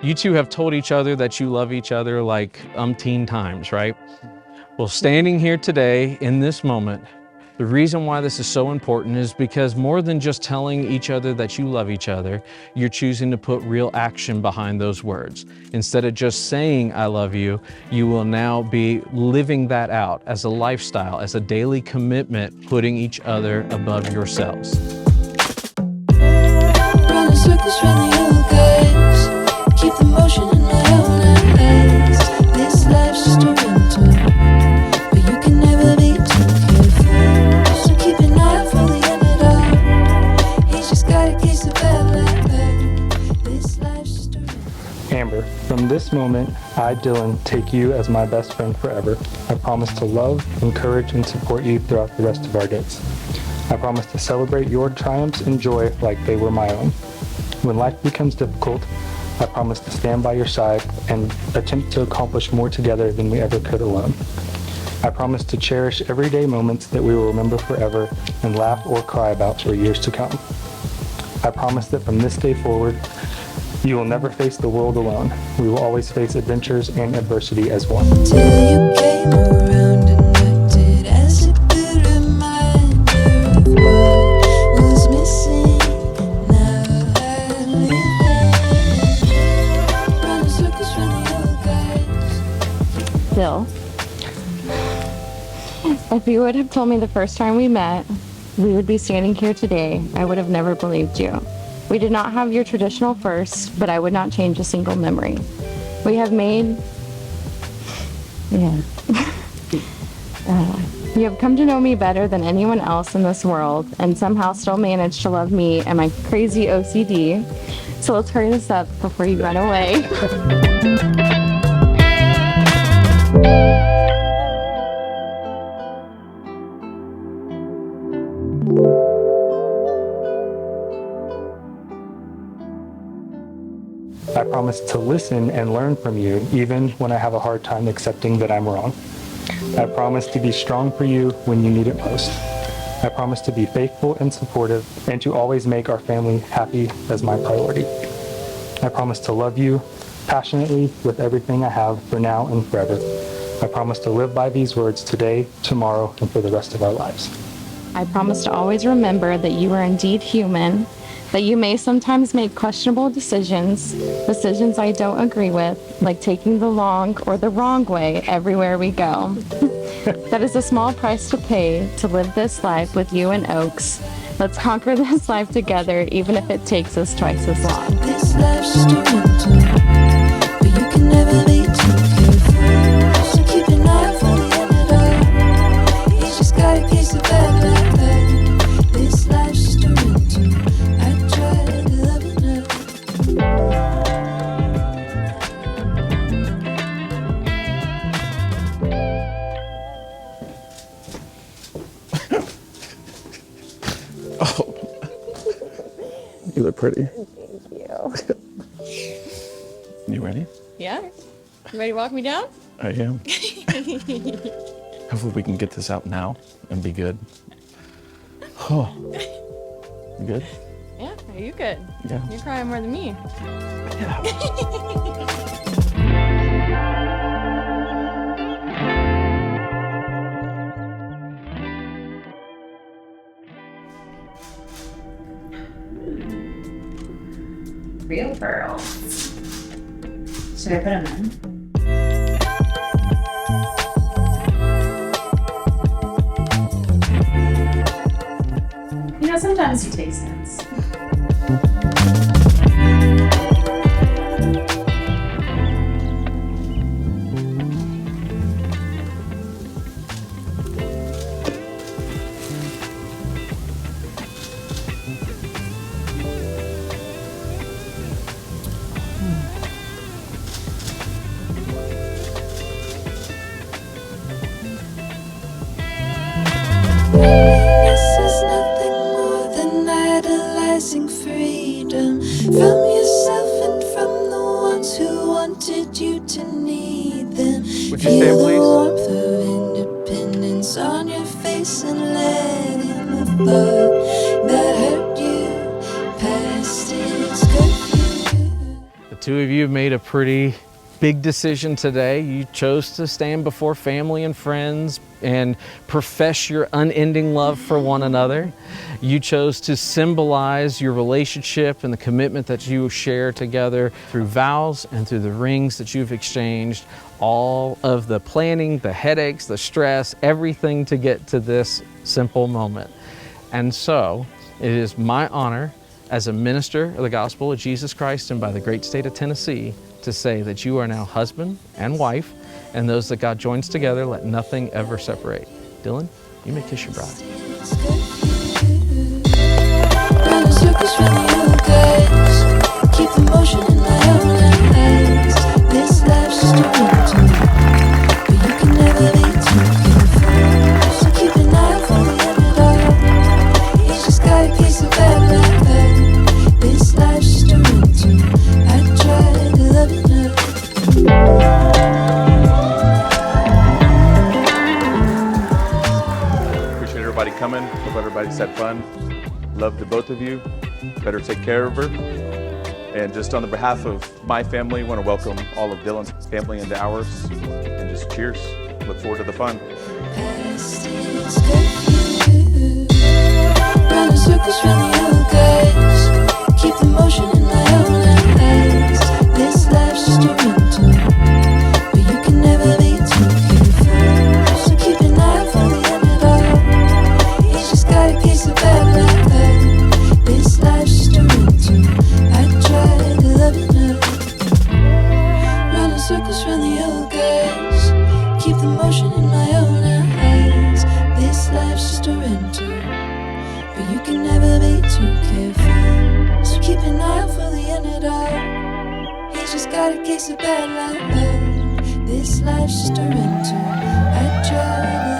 You two have told each other that you love each other like umpteen times, right? Well, standing here today in this moment, the reason why this is so important is because more than just telling each other that you love each other, you're choosing to put real action behind those words. Instead of just saying I love you, you will now be living that out as a lifestyle, as a daily commitment, putting each other above yourselves. Running circles around the old guys. Keep the motion in my own eyes. This life's just a rental, but you can never be too careful. So keep an eye out for the end of it all. He's just got a case of bad luck. This life's just a rental. Amber, from this moment, I, Dylan, take you as my best friend forever. I promise to love, encourage, and support you throughout the rest of our days. I promise to celebrate your triumphs and joy like they were my own. When life becomes difficult, I promise to stand by your side and attempt to accomplish more together than we ever could alone. I promise to cherish everyday moments that we will remember forever and laugh or cry about for years to come. I promise that from this day forward, you will never face the world alone. We will always face adventures and adversity as one. Till you came around and acted as a good reminder of what was missing. Now I live there. Running circles round the old guys. Bill, if you would have told me the first time we met we would be standing here today, I would have never believed you. We did not have your traditional first, but I would not change a single memory. We have made, you have come to know me better than anyone else in this world and somehow still managed to love me and my crazy OCD. So let's hurry this up before you run away. I promise to listen and learn from you, even when I have a hard time accepting that I'm wrong. I promise to be strong for you when you need it most. I promise to be faithful and supportive and to always make our family happy as my priority. I promise to love you passionately with everything I have for now and forever. I promise to live by these words today, tomorrow, and for the rest of our lives. I promise to always remember that you are indeed human, that you may sometimes make questionable decisions I don't agree with, like taking the long or the wrong way everywhere we go. That is a small price to pay to live this life with you and Oaks. Let's conquer this life together, even if it takes us twice as long. This life's just a rental, but you can never be too careful. So keep an eye out for the end of it all. He's just got a case of bad luck. This life's just a rental. I tried to love enough. Oh, you look pretty. Thank you. You ready? Yeah? You ready to walk me down? I am. Hopefully we can get this out now and be good. Oh, you good? Yeah, are you good? Yeah. You're crying more than me. Yeah. Real pearls. Should I put them in? You know, sometimes you take sense. This is nothing more than idolizing. wanted you to need them. Would you Feel stand, the please? warmth of independence on your face and letting the thought that hurt you past its curfew. The two of you have made a pretty big decision today. You chose to stand before family and friends and profess your unending love for one another. You chose to symbolize your relationship and the commitment that you share together through vows and through the rings that you've exchanged. All of the planning, the headaches, the stress, everything to get to this simple moment. And so it is my honor as a minister of the gospel of Jesus Christ and by the great state of Tennessee to say that you are now husband and wife, and those that God joins together, let nothing ever separate. Dylan, you may kiss your bride. Running circles from you guys, keep the motion in my own eyes. This life's just a winter, but you can never be too careful. So keep an eye out for the underdog. He's just got a case of bad luck. This life's just a winter. I try to love you now. Appreciate everybody coming. Hope everybody's had fun. Love to both of you. Better take care of her. And just on the behalf of my family, I want to welcome all of Dylan's family into ours. And just cheers. Look forward to the fun. Past its curfew. Running circles from you guys, keep the motion in my own eyes. This life's just a winter, but you can never be too careful. So keep an eye out for the underdog. He's just got a case of bad luck. This life's just a winter. I try to love you now. Running circles from the old guys, keep the motion in my own eyes. This life's just a winter, but you can never be too careful. So keep an eye out for the underdog. He's just got a case of bad luck. This life's just a winter. I try